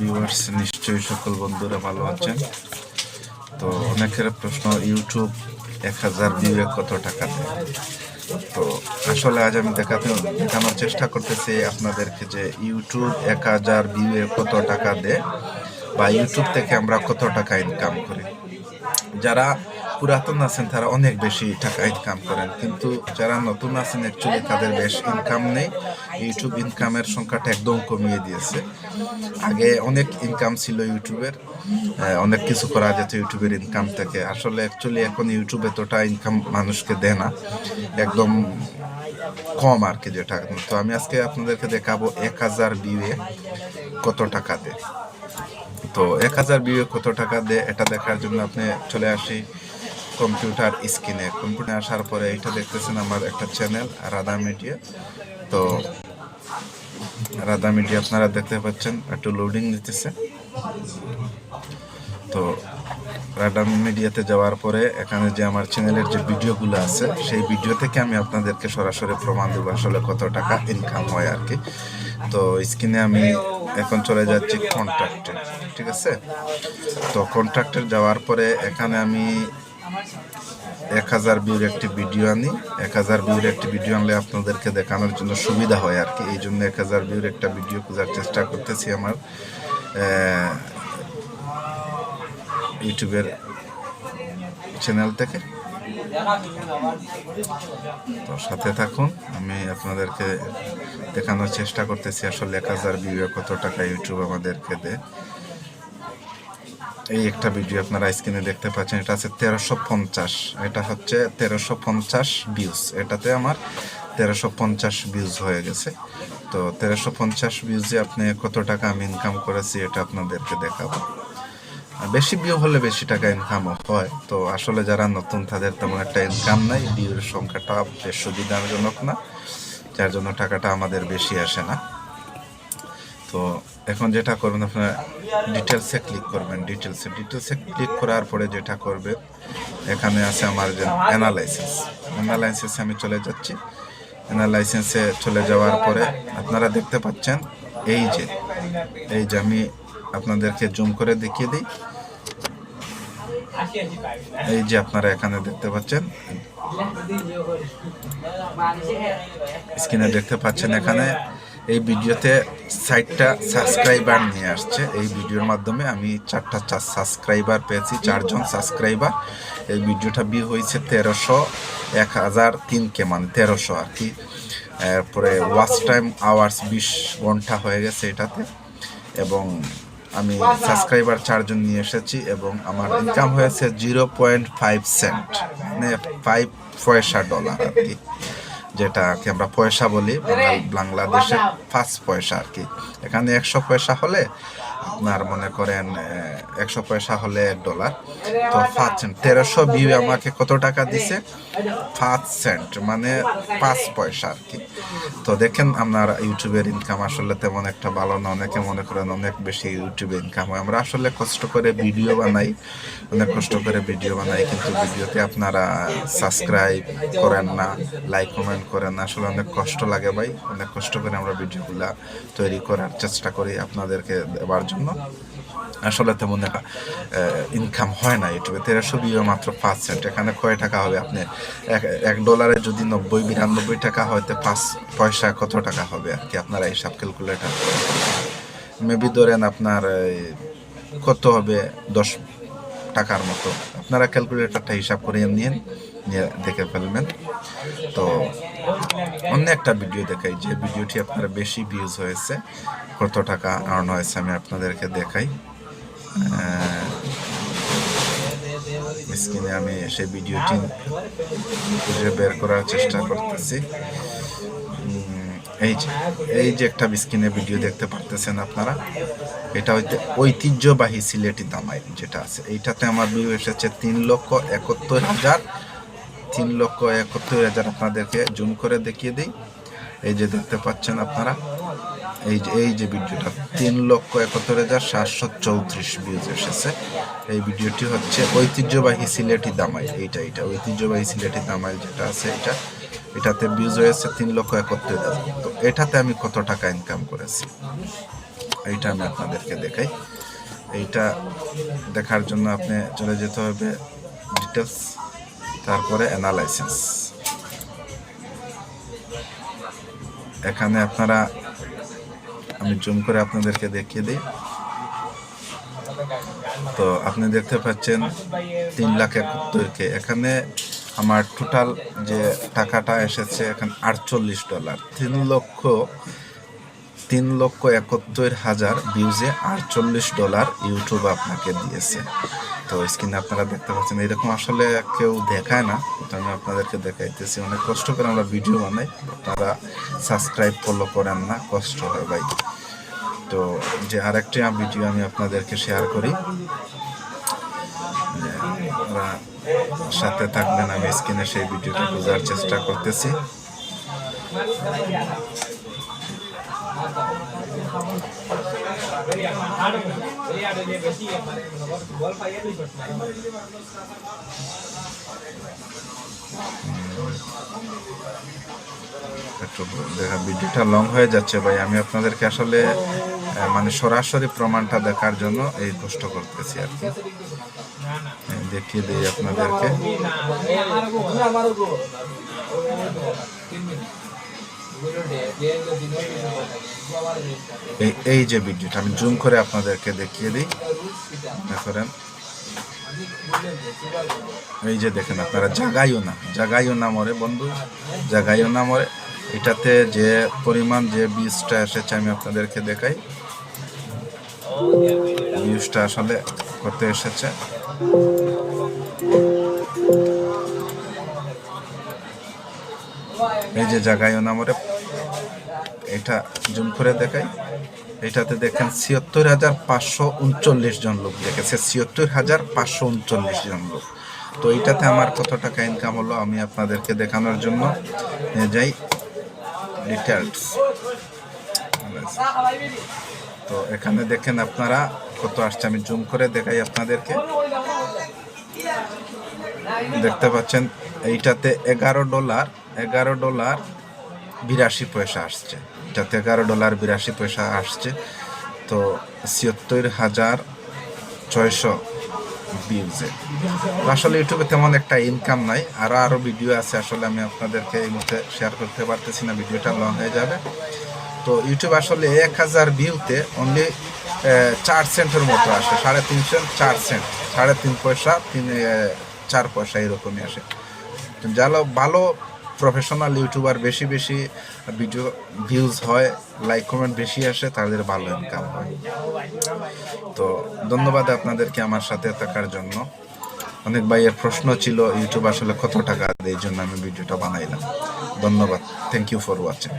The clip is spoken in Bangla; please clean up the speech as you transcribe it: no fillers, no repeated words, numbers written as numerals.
ভিউয়ার্স, নিশ্চয়ই সকল বন্ধুরা ভালো আছেন। তো অনেকের প্রশ্ন, ইউটিউব 1000 ভিউয়ে কত টাকা দেয়? তো আসলে আজ আমি দেখানোর চেষ্টা করতেছি আপনাদেরকে যে ইউটিউব 1000 ভিউয়ে কত টাকা দেয় বা ইউটিউব থেকে আমরা কত টাকা ইনকাম করি। যারা পুরাতন আছেন তারা অনেক বেশি টাকা ইনকাম করেন, কিন্তু যারা নতুন আছেন অ্যাকচুয়ালি তাদের বেশ ইনকাম নেই। ইউটিউব ইনকামের সংখ্যাটা একদম কমিয়ে দিয়েছে। আগে অনেক ইনকাম ছিল ইউটিউবের, অনেক কিছু করা যেত ইউটিউবের ইনকাম থেকে। আসলে অ্যাকচুয়ালি এখন ইউটিউব এতটা ইনকাম মানুষকে দেয় না, একদম কম আর কি যেটা। তো আমি আজকে আপনাদেরকে দেখাবো 1000 ভিউয়ে কত টাকা দেয়। তো 1000 ভিউয়ে কত টাকা দেয় এটা দেখার জন্য আপনি চলে আসি কম্পিউটার স্ক্রিনে। কম্পিউটার আসার পরে এটা দেখতেছেন আমার একটা চ্যানেল রাধা মিডিয়া। তো রাধা মিডিয়া আপনারা দেখতে পাচ্ছেন, একটু লোডিং দিতেছে। তো রাধা মিডিয়াতে যাওয়ার পরে এখানে যে আমার চ্যানেলের যে ভিডিওগুলো আছে সেই ভিডিও থেকে আমি আপনাদেরকে সরাসরি প্রমাণ দেবো আসলে কত টাকা ইনকাম হয় আর কি। তো স্ক্রিনে আমি এখন চলে যাচ্ছি কন্ট্রাক্টে, ঠিক আছে। তো কন্ট্রাক্টে যাওয়ার পরে এখানে আমি 1000 ভিউর একটি ভিডিও আনি। 1000 ভিউর একটি ভিডিও আনলে আপনাদেরকে দেখানোর জন্য সুবিধা হয় আর কি। এই জন্য 1000 ভিউর একটা ভিডিও খোঁজার চেষ্টা করতেছি আমার ইউটিউবের চ্যানেল থেকে। তো সাথে থাকুন, আমি আপনাদেরকে দেখানোর চেষ্টা করতেছি আসলে 1000 ভিউয়ে কত টাকা ইউটিউব আমাদেরকে দেয়। এই একটা ভিডিও আপনারা স্ক্রিনে দেখতে পাচ্ছেন, এটা আছে 1350। এটা হচ্ছে 1350 ভিউজ। এটাতে আমার 1350 ভিউজ হয়ে গেছে। তো 1350 ভিউজে আপনি কত টাকা আমি ইনকাম করেছি এটা আপনাদেরকে দেখাবো। বেশি ভিউ হলে বেশি টাকা ইনকামও হয়। তো আসলে যারা নতুন তাদের তেমন একটা ইনকাম নাই, ভিউর সংখ্যাটা বেশ সুবিধাজনক না, যার জন্য টাকাটা আমাদের বেশি আসে না। তো এখন যেটা করবেন, আপনারা ডিটেলসে ক্লিক করবেন। ডিটেলসে ক্লিক করার পরে যেটা করবেন, এখানে আছে আমার যে অ্যানালাইসিসে আমি চলে যাচ্ছি। অ্যানালাইসিসে চলে যাওয়ার পরে আপনারা দেখতে পাচ্ছেন এই যে আমি আপনাদেরকে জুম করে দেখিয়ে দিই। এই যে আপনারা এখানে দেখতে পাচ্ছেন, স্ক্রিনে দেখতে পাচ্ছেন, এখানে এই ভিডিওতে 60টা সাবস্ক্রাইবার নিয়ে আসছে। এই ভিডিওর মাধ্যমে আমি 4টা সাবস্ক্রাইবার পেয়েছি, 4 জন সাবস্ক্রাইবার। এই ভিডিওটা ভিউ হয়েছে 1003কে, মানে 1300 আর কি। এরপরে ওয়াচ টাইম আওয়ার্স 20 ঘন্টা হয়ে গেছে এটাতে, এবং আমি সাবস্ক্রাইবার 4 জন নিয়ে এসেছি, এবং আমার ইনকাম হয়েছে 0.5 সেন্ট, মানে 5 পয়সা ডলার আর কি, যেটাকে আমরা পয়সা বলি বাংলাদেশে 5 পয়সা আর কি। এখানে 100 পয়সা হলে আপনার মনে করেন 100 পয়সা হলে $1। তো 5 সেন্ট, 1300 ভিউ আমাকে কত টাকা দিছে? 5 সেন্ট, মানে 5 পয়সা আর কি। তো দেখেন আপনার ইউটিউবের ইনকাম আসলে তেমন একটা ভালো না। অনেকে মনে করেন অনেক বেশি ইউটিউবে ইনকাম হয়। আমরা আসলে কষ্ট করে ভিডিও বানাই, কিন্তু ভিডিওতে আপনারা সাবস্ক্রাইব করেন না, লাইক কমেন্ট করেন না। আসলে অনেক কষ্ট লাগে ভাই, অনেক কষ্ট করে আমরা ভিডিওগুলা তৈরি করার চেষ্টা করি আপনাদেরকে দেওয়ার জন্য। আসলে তেমন একটা ইনকাম হয় না ইউটিউবে। 1300 ভিউ মাত্র 5 সেন্ট, এখানে কয় টাকা হবে? আপনি $1 যদি 90-92 টাকা হয়তো 5 পয়সা কত টাকা হবে আর কি। আপনারা হিসাব ক্যালকুলেটার মেবি ধরেন আপনার কত হবে, 10 টাকার মতো। আপনারা ক্যালকুলেটরটা হিসাব করে নিয়ে দেখে ফেলবেন। তো অন্য একটা ভিডিও দেখাই, যে ভিডিওটি আপনার বেশি ভিউজ হয়েছে, কত টাকা আর্ন হয়েছে আমি আপনাদেরকে দেখাই। স্ক্রিনে আমি সেই ভিডিওটি খুঁজে বের করার চেষ্টা করতেছি। এই যে একটা স্ক্রিনে ভিডিও দেখতে পারতেছেন আপনারা, এটা হইতে ঐতিহ্যবাহী সিলেটি দামাই যেটা আছে, এইটাতে আমার ভিউ এসেছে 3,71,000। আপনাদেরকে জুম করে দেখিয়ে দিই। এই যে দেখতে পাচ্ছেন আপনারা, এই যে ভিডিওটা 3,71,734 ভিউজ এসেছে। এই ভিডিওটি হচ্ছে ঐতিহ্যবাহী সিলেটি দামাই। এইটা ঐতিহ্যবাহী সিলেটি দামাই যেটা আছে, এটাতে ভিউজ হয়েছে 3,71,000। তো এটাতে আমি কত টাকা ইনকাম করেছি, এইটা আমি আপনাদেরকে দেখাই। এইটা দেখার জন্য আপনি চলে যেতে হবে ডিটেলস, তারপরে অ্যানালাইসিস। এখানে আপনারা, আমি জুম করে আপনাদেরকে দেখিয়ে দিই। তো আপনি দেখতে পাচ্ছেন 3,71,000 এখানে আমার টোটাল যে টাকাটা এসেছে এখানে $48। 3,71,000 ভিউজে $48 ইউটিউব আপনাকে দিয়েছে। তো স্ক্রিনে আপনারা দেখতে পাচ্ছেন, এরকম আসলে কেউ দেখায় না, তো আমি আপনাদেরকে দেখাইতেছি। অনেক কষ্ট করে আমরা ভিডিও বানাই, আপনারা সাবস্ক্রাইব ফলো করেন না, কষ্ট হয় ভাই। তো যে আরেকটি ভিডিও আমি আপনাদেরকে শেয়ার করি, সাথে থাকবেন, আমি স্ক্রিনে সেই ভিডিওটা বোঝার চেষ্টা করতেছি। একটু দেখা, ভিডিওটা লং হয়ে যাচ্ছে ভাই, আমি আপনাদেরকে আসলে মানে সরাসরি প্রমাণটা দেখার জন্য এই কষ্ট করতেছি আর কি। দেখিয়ে দিই আপনাদেরকে। এই যে ভিডিওটা আমি জুম করে আপনাদেরকে দেখিয়ে দিই, করেন। এই যে দেখেন আপনারা, জাগাইও না মরে বন্ধু, জাগাইও না মরে। এটাতে যে পরিমাণ যে ভিউজটা এসেছে আমি আপনাদেরকে দেখাই। ভিউজটা আসলে কত এসেছে, এই যে জাগাইও না মরে, এটা জুম করে দেখাই। এটাতে দেখেন ৭৬,৫৩৯ জন লোক দেখেছে, ৭৬,৫৩৯ জন লোক। তো এইটাতে আমার কত টাকা ইনকাম হলো আমি আপনাদেরকে দেখানোর জন্য যাই ডিটেলস। তো এখানে দেখেন আপনারা কত আসছে, আমি জুম করে দেখাই আপনাদেরকে। দেখতে পাচ্ছেন এইটাতে $11.৮২ আসছে, এটাতে $11.৮২ আসছে। তো ৭৬,৬০০ ভিউজে। আসলে ইউটিউবে তেমন একটা ইনকাম নাই, আরো ভিডিও আছে, আসলে আমি আপনাদেরকে এই মুহূর্তে শেয়ার করতে পারতেছি না, ভিডিওটা লং হয়ে যাবে। তো ইউটিউব আসলে 1,000 ভিউতে অনলি 4 সেন্টের মতো আসে, 3.5 সেন্ট, 4 সেন্ট, 3.5 পয়সা, 4 পয়সা এরকমই আসে। যারা ভালো প্রফেশনাল ইউটিউবার, বেশি ভিডিও ভিউজ হয়, লাইক কমেন্ট বেশি আসে, তাদের ভালো ইনকাম হয়। তো ধন্যবাদ আপনাদেরকে আমার সাথে থাকার জন্য। অনেক ভাইয়ের প্রশ্ন ছিল ইউটিউব আসলে কত টাকা দেয়, এই জন্য আমি ভিডিওটা বানাইলাম। ধন্যবাদ, থ্যাংক ইউ ফর ওয়াচিং।